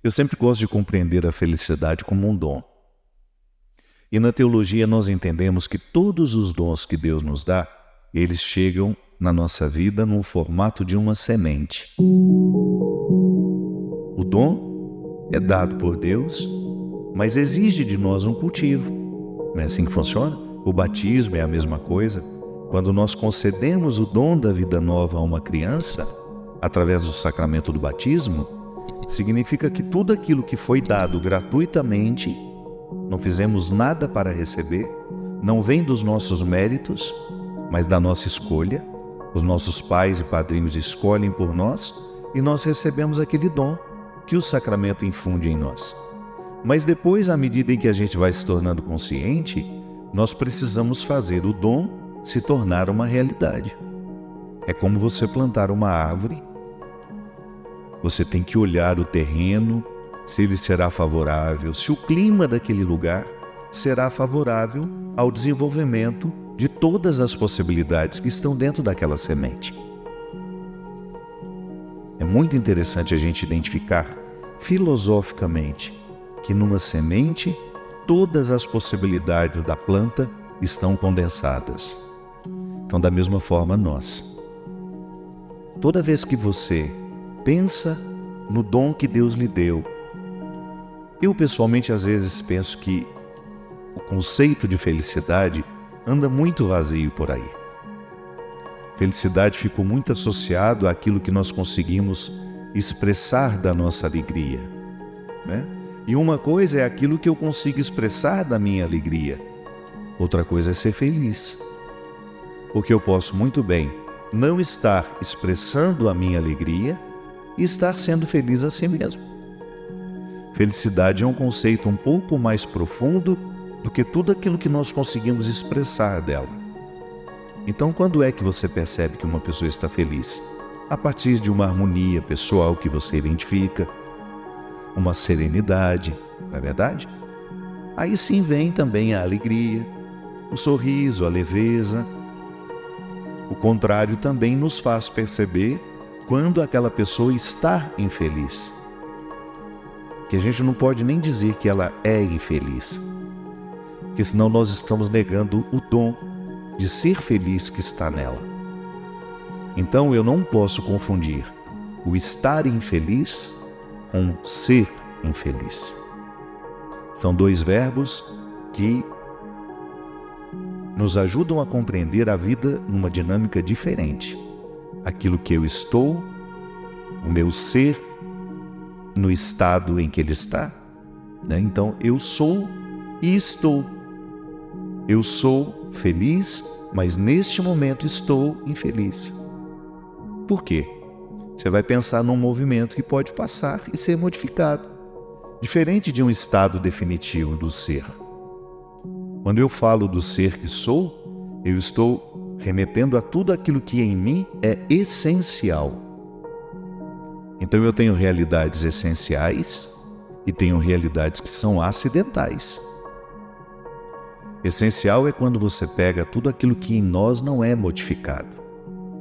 Eu sempre gosto de compreender a felicidade como um dom. E na teologia nós entendemos que todos os dons que Deus nos dá, eles chegam na nossa vida no formato de uma semente. O dom é dado por Deus, mas exige de nós um cultivo. Não é assim que funciona? O batismo é a mesma coisa. Quando nós concedemos o dom da vida nova a uma criança, através do sacramento do batismo, significa que tudo aquilo que foi dado gratuitamente, não fizemos nada para receber, não vem dos nossos méritos, mas da nossa escolha. Os nossos pais e padrinhos escolhem por nós e nós recebemos aquele dom que o sacramento infunde em nós. Mas depois, à medida em que a gente vai se tornando consciente, nós precisamos fazer o dom se tornar uma realidade. É como você plantar uma árvore. Você tem que olhar o terreno, se ele será favorável, se o clima daquele lugar será favorável ao desenvolvimento de todas as possibilidades que estão dentro daquela semente. É muito interessante a gente identificar filosoficamente que numa semente todas as possibilidades da planta estão condensadas. Então, da mesma forma, nós. Toda vez que você pensa no dom que Deus lhe deu, eu pessoalmente às vezes penso que o conceito de felicidade anda muito vazio por aí. Felicidade ficou muito associado àquilo que nós conseguimos expressar da nossa alegria, né? E uma coisa é aquilo que eu consigo expressar da minha alegria. Outra coisa é ser feliz. Porque eu posso muito bem não estar expressando a minha alegria e estar sendo feliz a si mesmo. Felicidade é um conceito um pouco mais profundo do que tudo aquilo que nós conseguimos expressar dela. Então, quando é que você percebe que uma pessoa está feliz? A partir de uma harmonia pessoal que você identifica, uma serenidade, não é verdade? Aí sim vem também a alegria, o sorriso, a leveza. O contrário também nos faz perceber quando aquela pessoa está infeliz. Que a gente não pode nem dizer que ela é infeliz, porque senão nós estamos negando o dom de ser feliz que está nela. Então eu não posso confundir o estar infeliz com ser infeliz. São dois verbos que nos ajudam a compreender a vida numa dinâmica diferente. Aquilo que eu estou, o meu ser, no estado em que ele está, né? Então eu sou e estou. Eu sou feliz, mas neste momento estou infeliz. Por quê? Você vai pensar num movimento que pode passar e ser modificado, diferente de um estado definitivo do ser. Quando eu falo do ser que sou, eu estou remetendo a tudo aquilo que em mim é essencial. Então eu tenho realidades essenciais e tenho realidades que são acidentais. Essencial é quando você pega tudo aquilo que em nós não é modificado.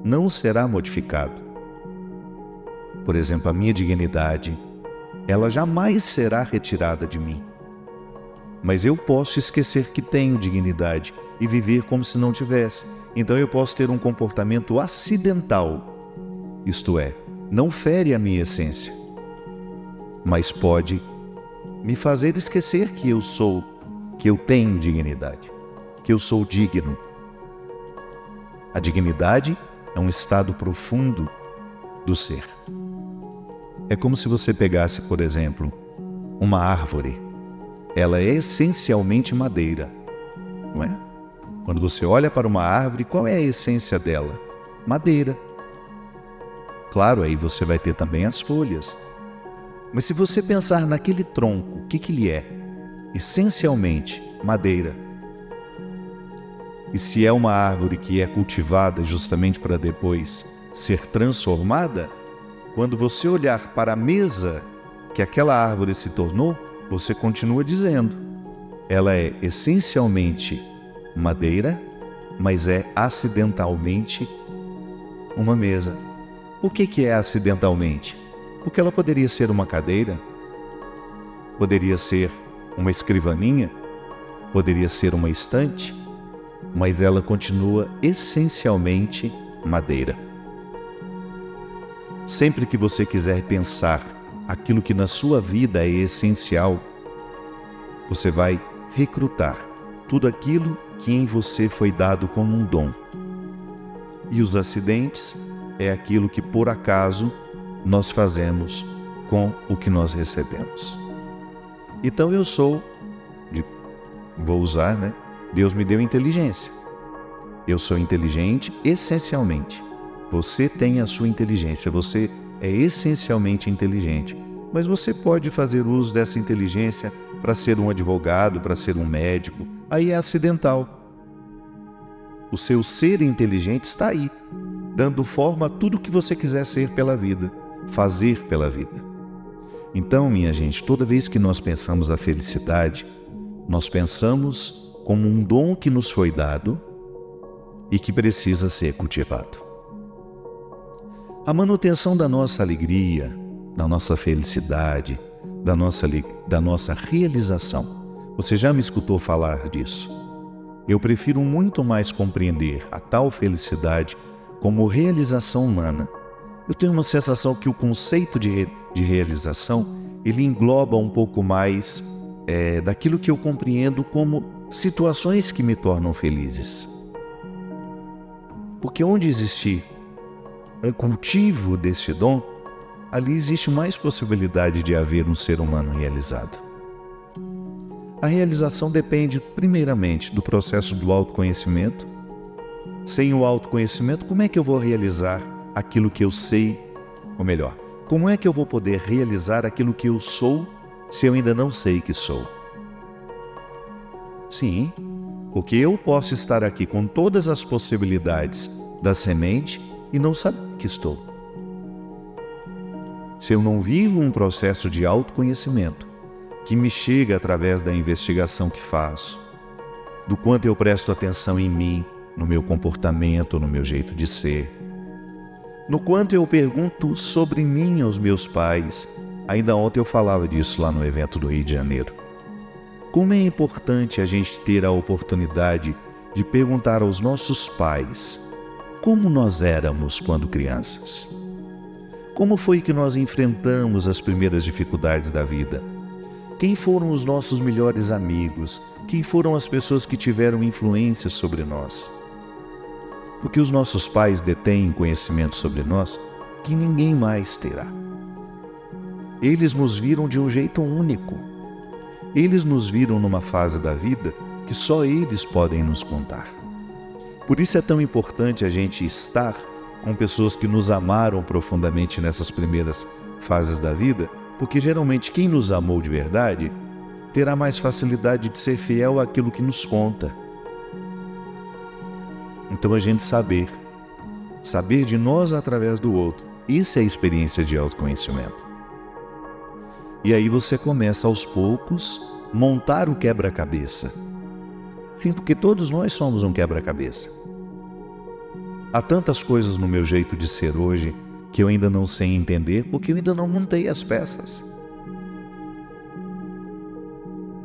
Não será modificado. Por exemplo, a minha dignidade, ela jamais será retirada de mim. Mas eu posso esquecer que tenho dignidade e viver como se não tivesse. Então eu posso ter um comportamento acidental. Isto é, não fere a minha essência, mas pode me fazer esquecer que eu sou, que eu tenho dignidade, que eu sou digno. A dignidade é um estado profundo do ser. É como se você pegasse, por exemplo, uma árvore. Ela é essencialmente madeira, não é? Quando você olha para uma árvore, qual é a essência dela? Madeira. Claro, aí você vai ter também as folhas. Mas se você pensar naquele tronco, o que ele é? Essencialmente, madeira. E se é uma árvore que é cultivada justamente para depois ser transformada, quando você olhar para a mesa que aquela árvore se tornou, você continua dizendo, ela é essencialmente madeira, mas é acidentalmente uma mesa. Por que é acidentalmente? Porque ela poderia ser uma cadeira, poderia ser uma escrivaninha, poderia ser uma estante, mas ela continua essencialmente madeira. Sempre que você quiser pensar aquilo que na sua vida é essencial, você vai recrutar tudo aquilo que em você foi dado como um dom. E os acidentes é aquilo que por acaso nós fazemos com o que nós recebemos. Então vou usar, Deus me deu inteligência. Eu sou inteligente essencialmente. Você tem a sua inteligência, você é essencialmente inteligente. Mas você pode fazer uso dessa inteligência para ser um advogado, para ser um médico. Aí é acidental. O seu ser inteligente está aí, dando forma a tudo que você quiser ser pela vida, fazer pela vida. Então, minha gente, toda vez que nós pensamos a felicidade, nós pensamos como um dom que nos foi dado e que precisa ser cultivado. A manutenção da nossa alegria, da nossa felicidade, da nossa realização. Você já me escutou falar disso? Eu prefiro muito mais compreender a tal felicidade como realização humana. Eu tenho uma sensação que o conceito de realização, ele engloba um pouco mais daquilo que eu compreendo como situações que me tornam felizes. Porque onde existir um cultivo desse dom, ali existe mais possibilidade de haver um ser humano realizado. A realização depende, primeiramente, do processo do autoconhecimento. Sem o autoconhecimento, como é que eu vou realizar aquilo que eu sei? Ou melhor, como é que eu vou poder realizar aquilo que eu sou se eu ainda não sei que sou? Sim, porque eu posso estar aqui com todas as possibilidades da semente e não saber que estou. Se eu não vivo um processo de autoconhecimento que me chega através da investigação que faço, do quanto eu presto atenção em mim, no meu comportamento, no meu jeito de ser, no quanto eu pergunto sobre mim aos meus pais. Ainda ontem eu falava disso lá no evento do Rio de Janeiro. Como é importante a gente ter a oportunidade de perguntar aos nossos pais como nós éramos quando crianças. Como foi que nós enfrentamos as primeiras dificuldades da vida? Quem foram os nossos melhores amigos? Quem foram as pessoas que tiveram influência sobre nós? Porque os nossos pais detêm conhecimento sobre nós que ninguém mais terá. Eles nos viram de um jeito único. Eles nos viram numa fase da vida que só eles podem nos contar. Por isso é tão importante a gente estar com pessoas que nos amaram profundamente nessas primeiras fases da vida, porque geralmente quem nos amou de verdade terá mais facilidade de ser fiel àquilo que nos conta. Então a gente saber de nós através do outro, isso é a experiência de autoconhecimento. E aí você começa aos poucos montar o quebra-cabeça. Sim, porque todos nós somos um quebra-cabeça. Há tantas coisas no meu jeito de ser hoje que eu ainda não sei entender porque eu ainda não montei as peças.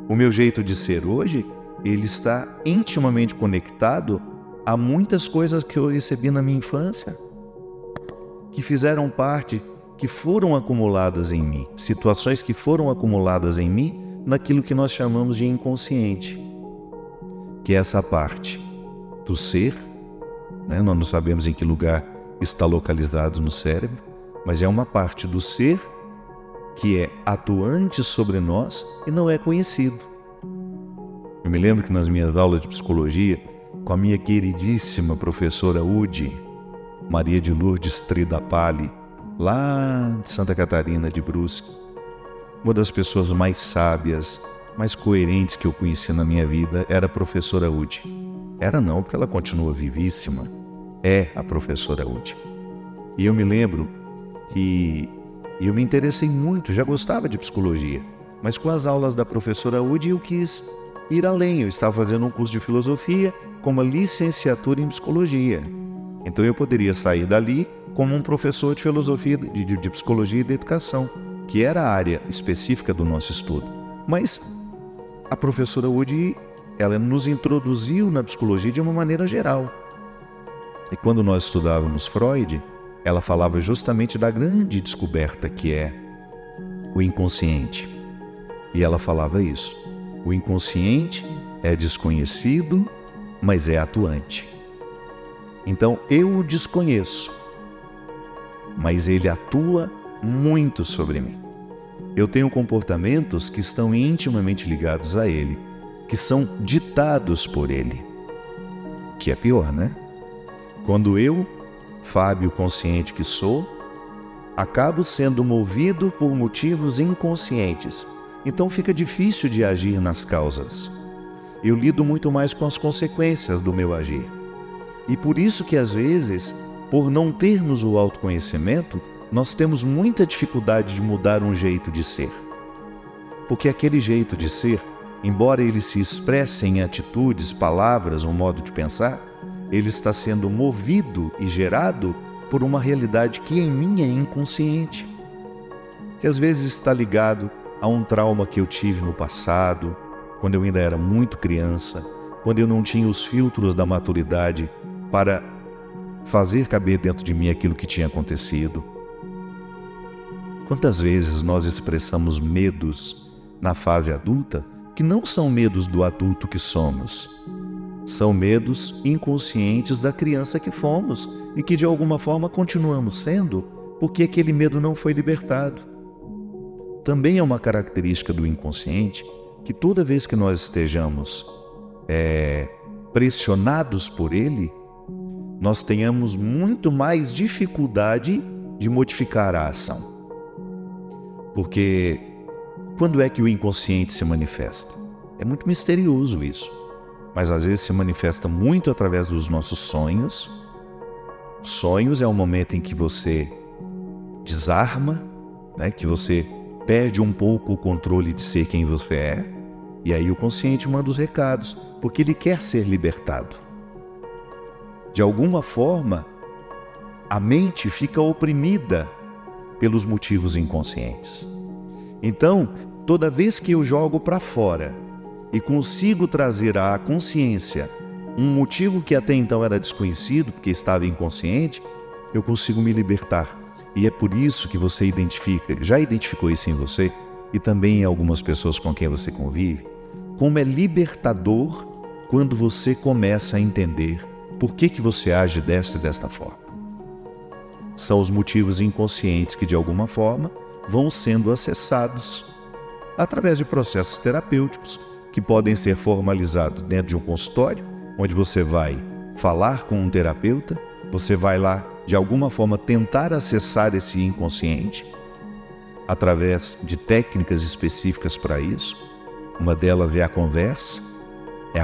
O meu jeito de ser hoje, ele está intimamente conectado a muitas coisas que eu recebi na minha infância, que fizeram parte, que foram acumuladas em mim, situações que foram acumuladas em mim naquilo que nós chamamos de inconsciente, que é essa parte do ser, nós não sabemos em que lugar está localizado no cérebro, mas é uma parte do ser que é atuante sobre nós e não é conhecido. Eu me lembro que nas minhas aulas de psicologia, com a minha queridíssima professora Udi, Maria de Lourdes Tridapali, lá de Santa Catarina de Brusque, uma das pessoas mais sábias, mais coerentes que eu conheci na minha vida era a professora Udi. Era não, porque ela continua vivíssima. É a professora Udi. E eu me lembro que eu me interessei muito, já gostava de psicologia, mas com as aulas da professora Udi eu quis ir além. Eu estava fazendo um curso de filosofia com uma licenciatura em psicologia. Então eu poderia sair dali como um professor de filosofia, de psicologia e de educação, que era a área específica do nosso estudo. Mas a professora Wood, ela nos introduziu na psicologia de uma maneira geral. E quando nós estudávamos Freud, ela falava justamente da grande descoberta que é o inconsciente. E ela falava isso: o inconsciente é desconhecido, mas é atuante. Então eu o desconheço, mas ele atua muito sobre mim. Eu tenho comportamentos que estão intimamente ligados a ele, que são ditados por ele. Que é pior, né? Quando eu, Fábio consciente que sou, acabo sendo movido por motivos inconscientes, então fica difícil de agir nas causas. Eu lido muito mais com as consequências do meu agir. E por isso que às vezes, por não termos o autoconhecimento, nós temos muita dificuldade de mudar um jeito de ser. Porque aquele jeito de ser, embora ele se expresse em atitudes, palavras, um modo de pensar, ele está sendo movido e gerado por uma realidade que em mim é inconsciente. Que às vezes está ligado a um trauma que eu tive no passado, quando eu ainda era muito criança, quando eu não tinha os filtros da maturidade para fazer caber dentro de mim aquilo que tinha acontecido. Quantas vezes nós expressamos medos na fase adulta que não são medos do adulto que somos, são medos inconscientes da criança que fomos e que de alguma forma continuamos sendo porque aquele medo não foi libertado. Também é uma característica do inconsciente que toda vez que nós estejamos pressionados por ele, nós tenhamos muito mais dificuldade de modificar a ação. Porque quando é que o inconsciente se manifesta? É muito misterioso isso, mas às vezes se manifesta muito através dos nossos sonhos. Sonhos é o momento em que você desarma, né? Que você perde um pouco o controle de ser quem você é, e aí o consciente manda os recados, porque ele quer ser libertado. De alguma forma, a mente fica oprimida pelos motivos inconscientes. Então, toda vez que eu jogo para fora e consigo trazer à consciência um motivo que até então era desconhecido, porque estava inconsciente, eu consigo me libertar. E é por isso que você já identificou isso em você e também em algumas pessoas com quem você convive, como é libertador quando você começa a entender por que você age desta e desta forma. São os motivos inconscientes que, de alguma forma, vão sendo acessados através de processos terapêuticos que podem ser formalizados dentro de um consultório, onde você vai falar com um terapeuta, você vai lá, de alguma forma, tentar acessar esse inconsciente através de técnicas específicas para isso. Uma delas é a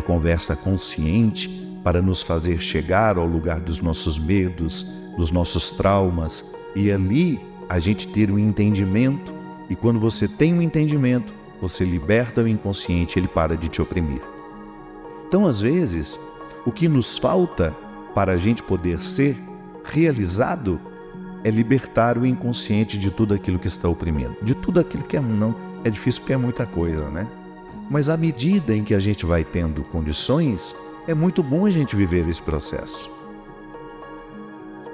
conversa consciente para nos fazer chegar ao lugar dos nossos medos, dos nossos traumas, e ali a gente ter um entendimento, e quando você tem um entendimento, você liberta o inconsciente, ele para de te oprimir. Então, às vezes, o que nos falta para a gente poder ser realizado é libertar o inconsciente de tudo aquilo que está oprimindo, de tudo aquilo que é difícil porque é muita coisa, né? Mas à medida em que a gente vai tendo condições, é muito bom a gente viver esse processo.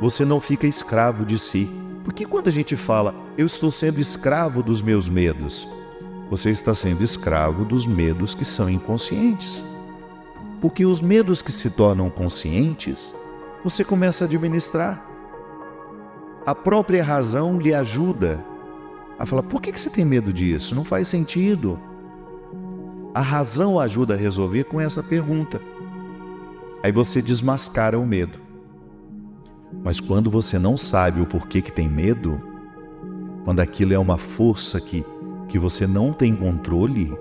Você não fica escravo de si. Porque quando a gente fala, eu estou sendo escravo dos meus medos, você está sendo escravo dos medos que são inconscientes. Porque os medos que se tornam conscientes, você começa a administrar. A própria razão lhe ajuda a falar, por que você tem medo disso? Não faz sentido. A razão ajuda a resolver com essa pergunta. Aí você desmascara o medo. Mas quando você não sabe o porquê que tem medo, quando aquilo é uma força que você não tem controle,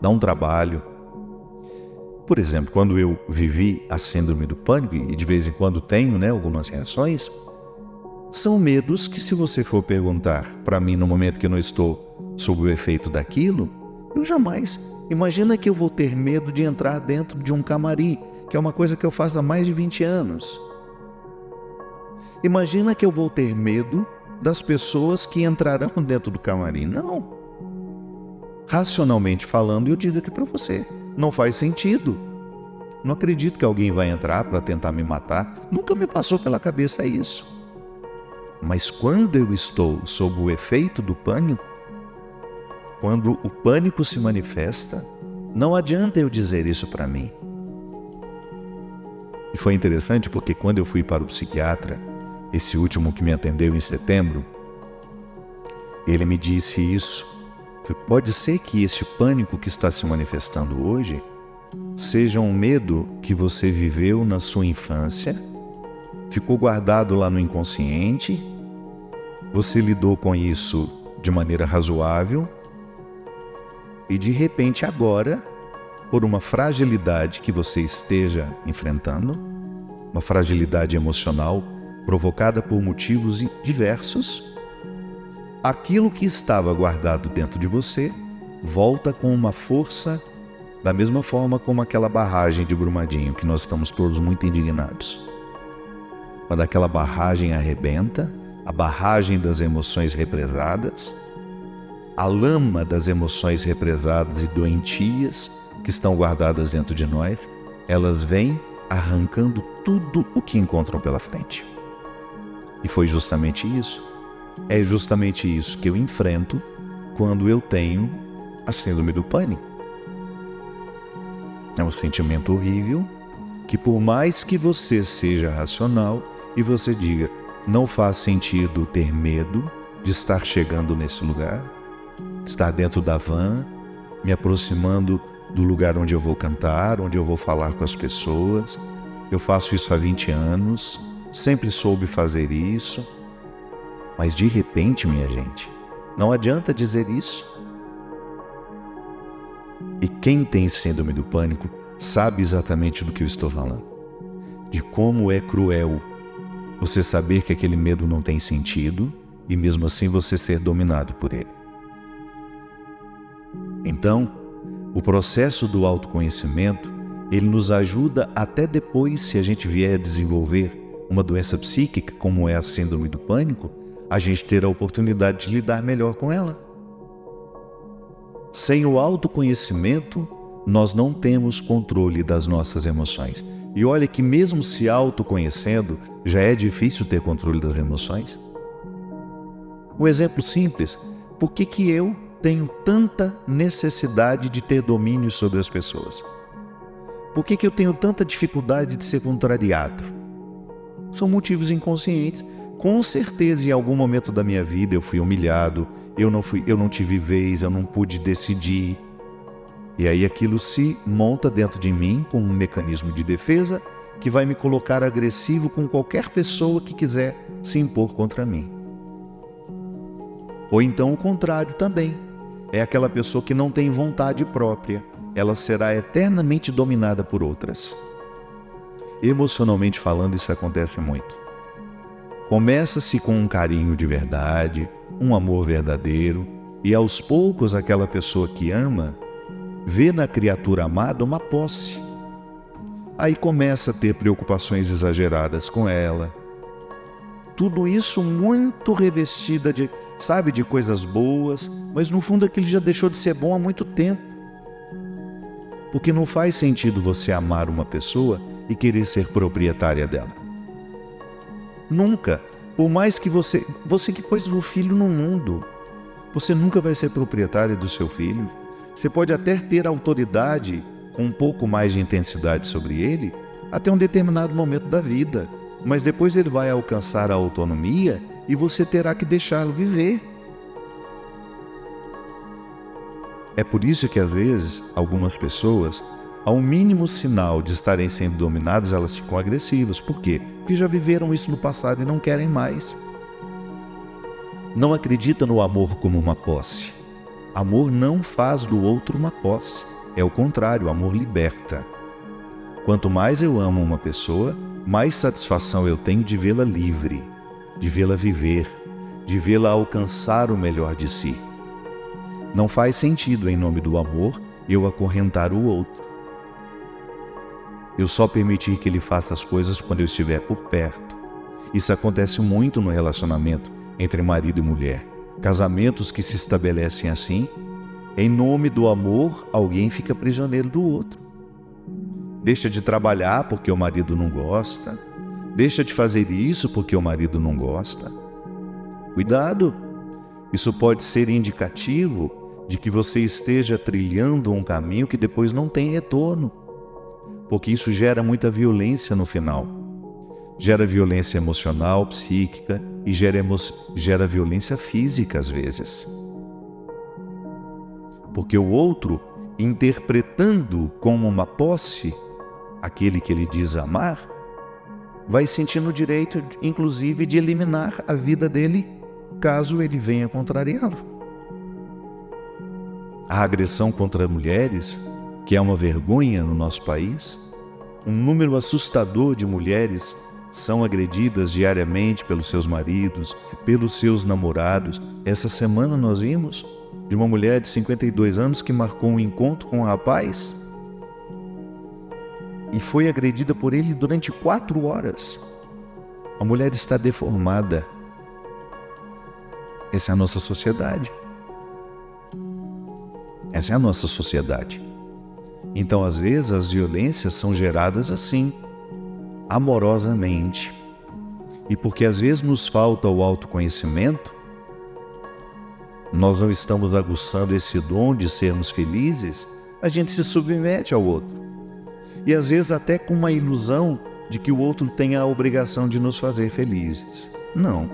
dá um trabalho. Por exemplo, quando eu vivi a síndrome do pânico, e de vez em quando tenho, algumas reações, são medos que, se você for perguntar para mim no momento que eu não estou sob o efeito daquilo, eu jamais. Imagina que eu vou ter medo de entrar dentro de um camarim, que é uma coisa que eu faço há mais de 20 anos. Imagina que eu vou ter medo das pessoas que entrarão dentro do camarim. Não. racionalmente falando, eu digo aqui para você, não faz sentido. Não acredito que alguém vai entrar para tentar me matar. Nunca me passou pela cabeça isso. Mas quando eu estou sob o efeito do pânico, quando o pânico se manifesta, não adianta eu dizer isso para mim. E foi interessante porque quando eu fui para o psiquiatra, esse último que me atendeu em setembro, ele me disse isso. Pode ser que este pânico que está se manifestando hoje seja um medo que você viveu na sua infância, ficou guardado lá no inconsciente, você lidou com isso de maneira razoável e de repente agora, por uma fragilidade que você esteja enfrentando, uma fragilidade emocional provocada por motivos diversos, aquilo que estava guardado dentro de você volta com uma força, da mesma forma como aquela barragem de Brumadinho, que nós estamos todos muito indignados. Quando aquela barragem arrebenta, a barragem das emoções represadas, a lama das emoções represadas e doentias que estão guardadas dentro de nós, elas vêm arrancando tudo o que encontram pela frente. E foi justamente isso. É justamente isso que eu enfrento quando eu tenho a síndrome do pânico. É um sentimento horrível que, por mais que você seja racional e você diga, não faz sentido ter medo de estar chegando nesse lugar, estar dentro da van, me aproximando do lugar onde eu vou cantar, onde eu vou falar com as pessoas. Eu faço isso há 20 anos, sempre soube fazer isso. Mas de repente, minha gente, não adianta dizer isso. E quem tem síndrome do pânico sabe exatamente do que eu estou falando. De como é cruel você saber que aquele medo não tem sentido e mesmo assim você ser dominado por ele. Então, o processo do autoconhecimento, ele nos ajuda até depois, se a gente vier a desenvolver uma doença psíquica, como é a síndrome do pânico, a gente ter a oportunidade de lidar melhor com ela. Sem o autoconhecimento, nós não temos controle das nossas emoções. E olha que mesmo se autoconhecendo, já é difícil ter controle das emoções. Um exemplo simples, por que eu tenho tanta necessidade de ter domínio sobre as pessoas? Por que eu tenho tanta dificuldade de ser contrariado? São motivos inconscientes. Com certeza, em algum momento da minha vida eu fui humilhado, eu não tive vez, eu não pude decidir. E aí aquilo se monta dentro de mim como um mecanismo de defesa que vai me colocar agressivo com qualquer pessoa que quiser se impor contra mim. Ou então o contrário também. É aquela pessoa que não tem vontade própria. Ela será eternamente dominada por outras. Emocionalmente falando, isso acontece muito. Começa-se com um carinho de verdade, um amor verdadeiro, e aos poucos aquela pessoa que ama vê na criatura amada uma posse. Aí começa a ter preocupações exageradas com ela. Tudo isso muito revestida de coisas boas, mas no fundo aquilo já deixou de ser bom há muito tempo. Porque não faz sentido você amar uma pessoa e querer ser proprietária dela. Nunca. Por mais que você que pôs o filho no mundo, você nunca vai ser proprietária do seu filho. Você pode até ter autoridade com um pouco mais de intensidade sobre ele até um determinado momento da vida, mas depois ele vai alcançar a autonomia e você terá que deixá-lo viver. É por isso que às vezes algumas pessoas, ao mínimo sinal de estarem sendo dominadas, elas ficam agressivas. Por quê? Porque já viveram isso no passado e não querem mais. Não acredita no amor como uma posse. Amor não faz do outro uma posse. É o contrário, o amor liberta. Quanto mais eu amo uma pessoa, mais satisfação eu tenho de vê-la livre, de vê-la viver, de vê-la alcançar o melhor de si. Não faz sentido, em nome do amor, eu acorrentar o outro. Eu só permitir que ele faça as coisas quando eu estiver por perto. Isso acontece muito no relacionamento entre marido e mulher. Casamentos que se estabelecem assim, Em nome do amor, alguém fica prisioneiro do outro. Deixa de trabalhar porque o marido não gosta. Deixa de fazer isso porque o marido não gosta. Cuidado! Isso pode ser indicativo de que você esteja trilhando um caminho que depois não tem retorno, porque isso gera muita violência no final. Gera violência emocional, psíquica e gera violência física às vezes. Porque o outro, interpretando como uma posse aquele que ele diz amar, vai sentindo o direito, inclusive, de eliminar a vida dele caso ele venha contrariá-lo. A agressão contra mulheres, que é uma vergonha no nosso país, um número assustador de mulheres são agredidas diariamente pelos seus maridos, pelos seus namorados. Essa semana nós vimos de uma mulher de 52 anos que marcou um encontro com um rapaz e foi agredida por ele durante 4 horas. A mulher está deformada. Essa é a nossa sociedade. Essa é a nossa sociedade. Então, às vezes, as violências são geradas assim, amorosamente. E porque às vezes nos falta o autoconhecimento, nós não estamos aguçando esse dom de sermos felizes, a gente se submete ao outro. E às vezes até com uma ilusão de que o outro tem a obrigação de nos fazer felizes. Não.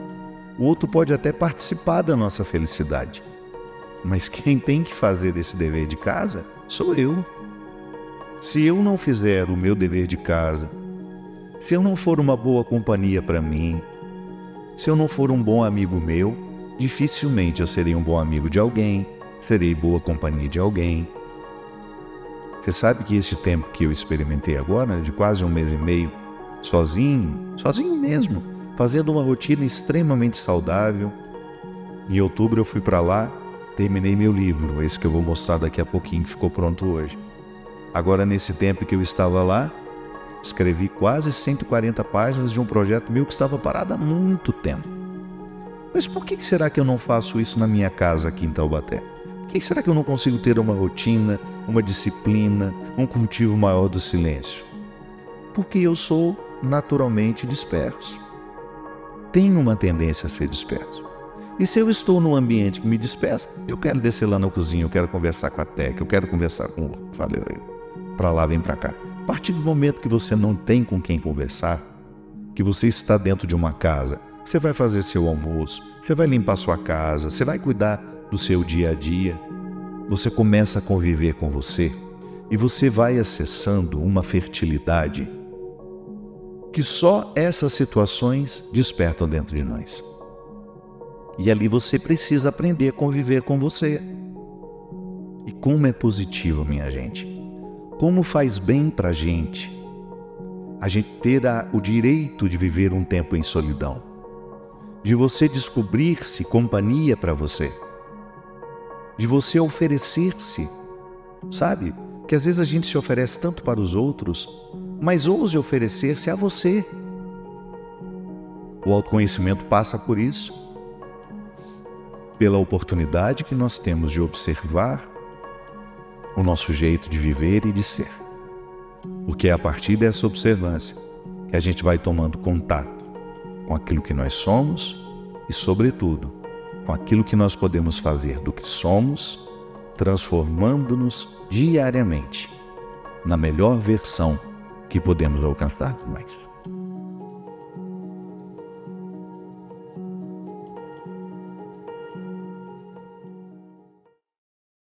O outro pode até participar da nossa felicidade. Mas quem tem que fazer esse dever de casa sou eu. Se eu não fizer o meu dever de casa, se eu não for uma boa companhia para mim, se eu não for um bom amigo meu, dificilmente eu serei um bom amigo de alguém, serei boa companhia de alguém. Você sabe que este tempo que eu experimentei agora, de quase 1 mês e meio, sozinho mesmo, fazendo uma rotina extremamente saudável. Em outubro eu fui para lá, terminei meu livro, esse que eu vou mostrar daqui a pouquinho, que ficou pronto hoje. Agora, nesse tempo que eu estava lá, escrevi quase 140 páginas de um projeto meu que estava parado há muito tempo. Mas por que será que eu não faço isso na minha casa aqui em Taubaté? Por que será que eu não consigo ter uma rotina, uma disciplina, um cultivo maior do silêncio? Porque eu sou naturalmente disperso. Tenho uma tendência a ser disperso. E se eu estou num ambiente que me dispersa, eu quero descer lá na cozinha, eu quero conversar com a Teca, eu quero conversar com o outro. Falei, para lá, vem para cá. A partir do momento que você não tem com quem conversar, que você está dentro de uma casa, você vai fazer seu almoço, você vai limpar sua casa, você vai cuidar do seu dia a dia, você começa a conviver com você e você vai acessando uma fertilidade que só essas situações despertam dentro de nós. E ali você precisa aprender a conviver com você. E como é positivo, minha gente. Como faz bem pra gente a gente ter o direito de viver um tempo em solidão. De você descobrir-se companhia para você. De você oferecer-se. Sabe? Que às vezes a gente se oferece tanto para os outros, mas ouse oferecer-se a você. O autoconhecimento passa por isso. Pela oportunidade que nós temos de observar o nosso jeito de viver e de ser. Porque é a partir dessa observância que a gente vai tomando contato com aquilo que nós somos e, sobretudo, com aquilo que nós podemos fazer do que somos, transformando-nos diariamente na melhor versão que podemos alcançar mais.